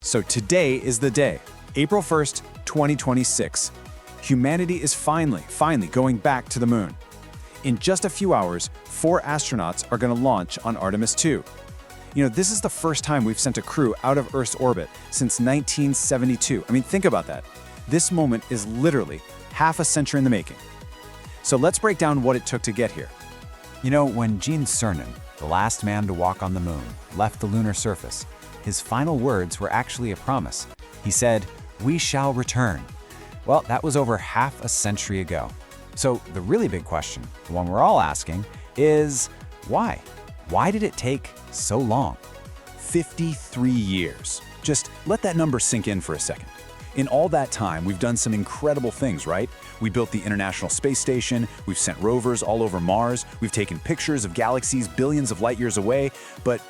So today is the day, April 1st, 2026. Humanity is finally going back to the moon. In just a few hours, 4 astronauts are going to launch on Artemis II. This is the first time we've sent a crew out of Earth's orbit since 1972. I mean, think about that. This moment is literally half a century in the making. So let's break down what it took to get here. When Gene Cernan, the last man to walk on the moon, left the lunar surface, his final words were actually a promise. He said, "We shall return." Well, that was over half a century ago. So the really big question, the one we're all asking, is why? Why did it take so long? 53 years. Just let that number sink in for a second. In all that time, we've done some incredible things, right? We built the International Space Station, we've sent rovers all over Mars, we've taken pictures of galaxies billions of light years away, but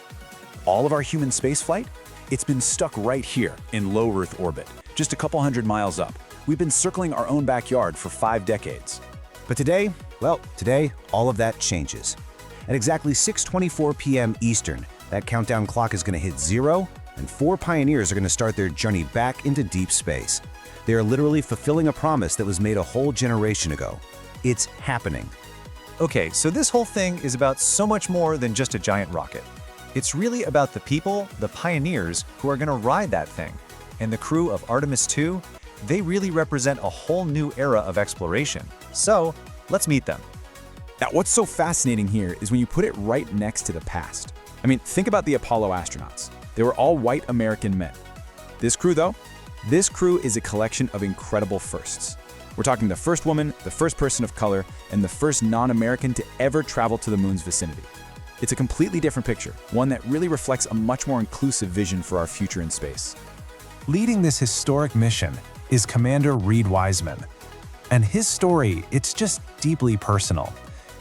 all of our human spaceflight? It's been stuck right here in low Earth orbit, just a couple hundred miles up. We've been circling our own backyard for 5 decades. But today, all of that changes. At exactly 6:24 p.m. Eastern, that countdown clock is going to hit 0, and 4 pioneers are going to start their journey back into deep space. They are literally fulfilling a promise that was made a whole generation ago. It's happening. Okay, so this whole thing is about so much more than just a giant rocket. It's really about the people, the pioneers, who are going to ride that thing. And the crew of Artemis II, they really represent a whole new era of exploration. So, let's meet them. Now, what's so fascinating here is when you put it right next to the past. I mean, think about the Apollo astronauts. They were all white American men. This crew, though, this crew is a collection of incredible firsts. We're talking the first woman, the first person of color, and the first non-American to ever travel to the moon's vicinity. It's a completely different picture, one that really reflects a much more inclusive vision for our future in space. Leading this historic mission is Commander Reed Wiseman. And his story, it's just deeply personal.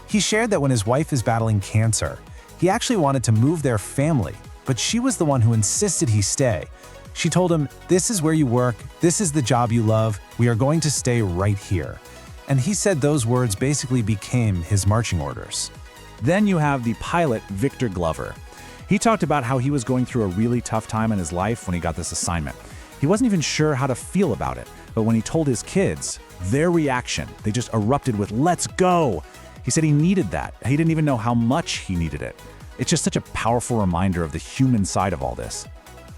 He shared that when his wife is battling cancer, he actually wanted to move their family, but she was the one who insisted he stay. She told him, "This is where you work, this is the job you love, we are going to stay right here." And he said those words basically became his marching orders. Then you have the pilot, Victor Glover. He talked about how he was going through a really tough time in his life when he got this assignment. He wasn't even sure how to feel about it, but when he told his kids, their reaction, they just erupted with, "Let's go!" He said he needed that. He didn't even know how much he needed it. It's just such a powerful reminder of the human side of all this.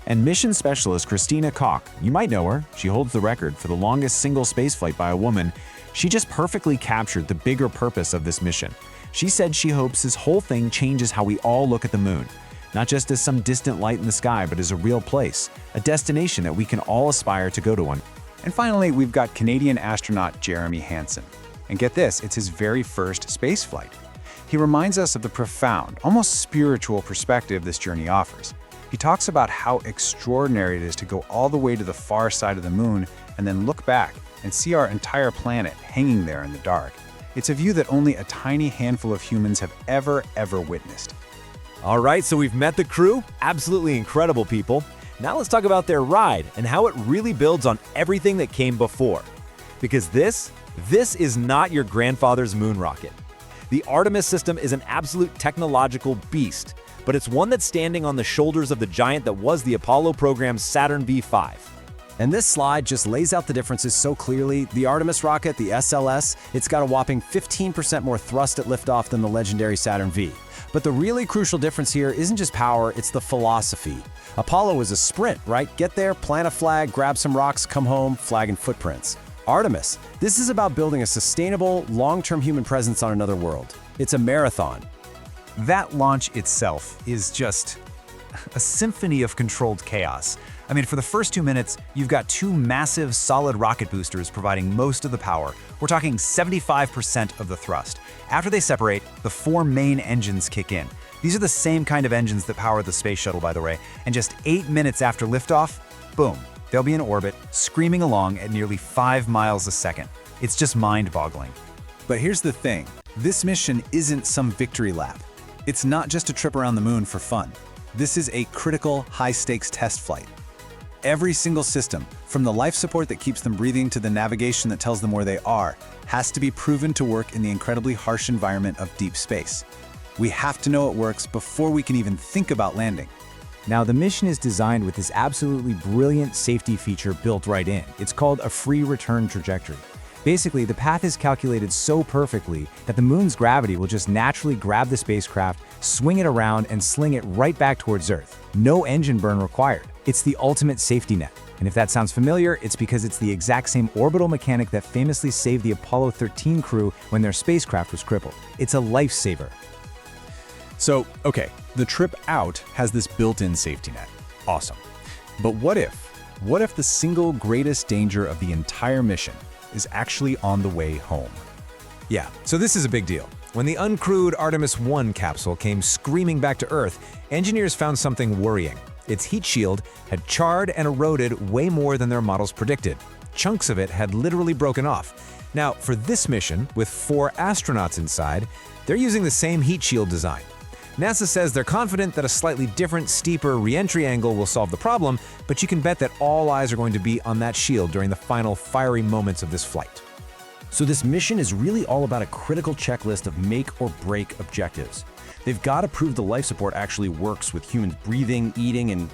And mission specialist Christina Koch, you might know her, she holds the record for the longest single spaceflight by a woman. She just perfectly captured the bigger purpose of this mission. She said she hopes this whole thing changes how we all look at the moon, not just as some distant light in the sky, but as a real place, a destination that we can all aspire to go to one. And finally, we've got Canadian astronaut Jeremy Hansen. And get this, it's his very first spaceflight. He reminds us of the profound, almost spiritual perspective this journey offers. He talks about how extraordinary it is to go all the way to the far side of the moon and then look back and see our entire planet hanging there in the dark. It's a view that only a tiny handful of humans have ever witnessed. All right, so we've met the crew, absolutely incredible people. Now let's talk about their ride and how it really builds on everything that came before. Because this is not your grandfather's moon rocket. The Artemis system is an absolute technological beast, but it's one that's standing on the shoulders of the giant that was the Apollo program's Saturn V5. And this slide just lays out the differences so clearly. The Artemis rocket, the SLS, it's got a whopping 15% more thrust at liftoff than the legendary Saturn V. But the really crucial difference here isn't just power, it's the philosophy. Apollo was a sprint, right? Get there, plant a flag, grab some rocks, come home, flag and footprints. Artemis, this is about building a sustainable, long-term human presence on another world. It's a marathon. That launch itself is just a symphony of controlled chaos. I mean, for the first 2 minutes, you've got 2 massive solid rocket boosters providing most of the power. We're talking 75% of the thrust. After they separate, the 4 main engines kick in. These are the same kind of engines that power the space shuttle, by the way. And just 8 minutes after liftoff, boom, they'll be in orbit, screaming along at nearly 5 miles a second. It's just mind-boggling. But here's the thing, this mission isn't some victory lap. It's not just a trip around the moon for fun. This is a critical, high-stakes test flight. Every single system, from the life support that keeps them breathing to the navigation that tells them where they are, has to be proven to work in the incredibly harsh environment of deep space. We have to know it works before we can even think about landing. Now, the mission is designed with this absolutely brilliant safety feature built right in. It's called a free return trajectory. Basically, the path is calculated so perfectly that the moon's gravity will just naturally grab the spacecraft, swing it around, and sling it right back towards Earth. No engine burn required. It's the ultimate safety net. And if that sounds familiar, it's because it's the exact same orbital mechanic that famously saved the Apollo 13 crew when their spacecraft was crippled. It's a lifesaver. So, okay, the trip out has this built-in safety net. Awesome. But what if? What if the single greatest danger of the entire mission is actually on the way home? Yeah, so this is a big deal. When the uncrewed Artemis I capsule came screaming back to Earth, engineers found something worrying. Its heat shield had charred and eroded way more than their models predicted. Chunks of it had literally broken off. Now, for this mission, with 4 astronauts inside, they're using the same heat shield design. NASA says they're confident that a slightly different, steeper re-entry angle will solve the problem, but you can bet that all eyes are going to be on that shield during the final fiery moments of this flight. So this mission is really all about a critical checklist of make or break objectives. They've got to prove the life support actually works with humans breathing, eating, and,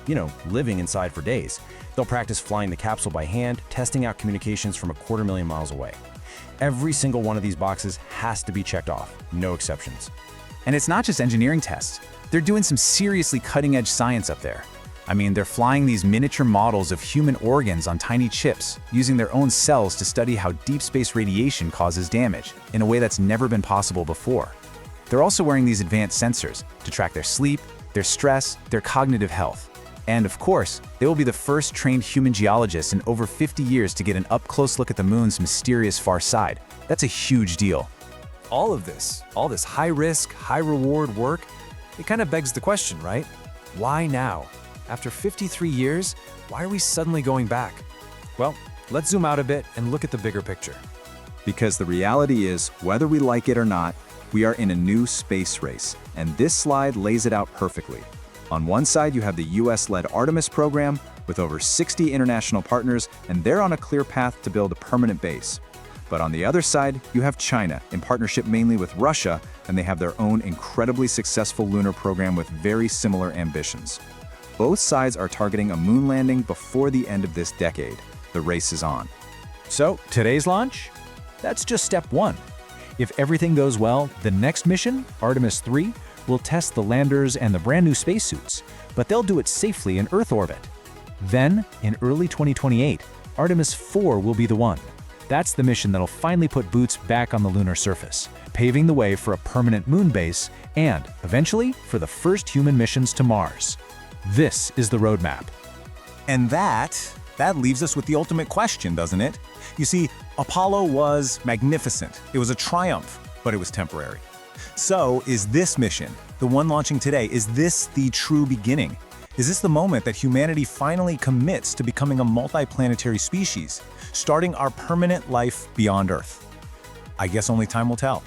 living inside for days. They'll practice flying the capsule by hand, testing out communications from 250,000 miles away. Every single one of these boxes has to be checked off, no exceptions. And it's not just engineering tests. They're doing some seriously cutting-edge science up there. I mean, they're flying these miniature models of human organs on tiny chips, using their own cells to study how deep space radiation causes damage in a way that's never been possible before. They're also wearing these advanced sensors to track their sleep, their stress, their cognitive health. And of course, they will be the first trained human geologists in over 50 years to get an up-close look at the moon's mysterious far side. That's a huge deal. All this high-risk, high-reward work, it kind of begs the question, right? Why now? After 53 years, why are we suddenly going back? Well, let's zoom out a bit and look at the bigger picture. Because the reality is, whether we like it or not, we are in a new space race, and this slide lays it out perfectly. On one side, you have the US-led Artemis program with over 60 international partners, and they're on a clear path to build a permanent base. But on the other side, you have China, in partnership mainly with Russia, and they have their own incredibly successful lunar program with very similar ambitions. Both sides are targeting a moon landing before the end of this decade. The race is on. So, today's launch? That's just step 1. If everything goes well, the next mission, Artemis II, will test the landers and the brand new spacesuits, but they'll do it safely in Earth orbit. Then, in early 2028, Artemis IV will be the one. That's the mission that'll finally put boots back on the lunar surface, paving the way for a permanent moon base and, eventually, for the first human missions to Mars. This is the roadmap. And that leaves us with the ultimate question, doesn't it? You see, Apollo was magnificent. It was a triumph, but it was temporary. So, is this mission, the one launching today, is this the true beginning? Is this the moment that humanity finally commits to becoming a multiplanetary species, starting our permanent life beyond Earth? I guess only time will tell.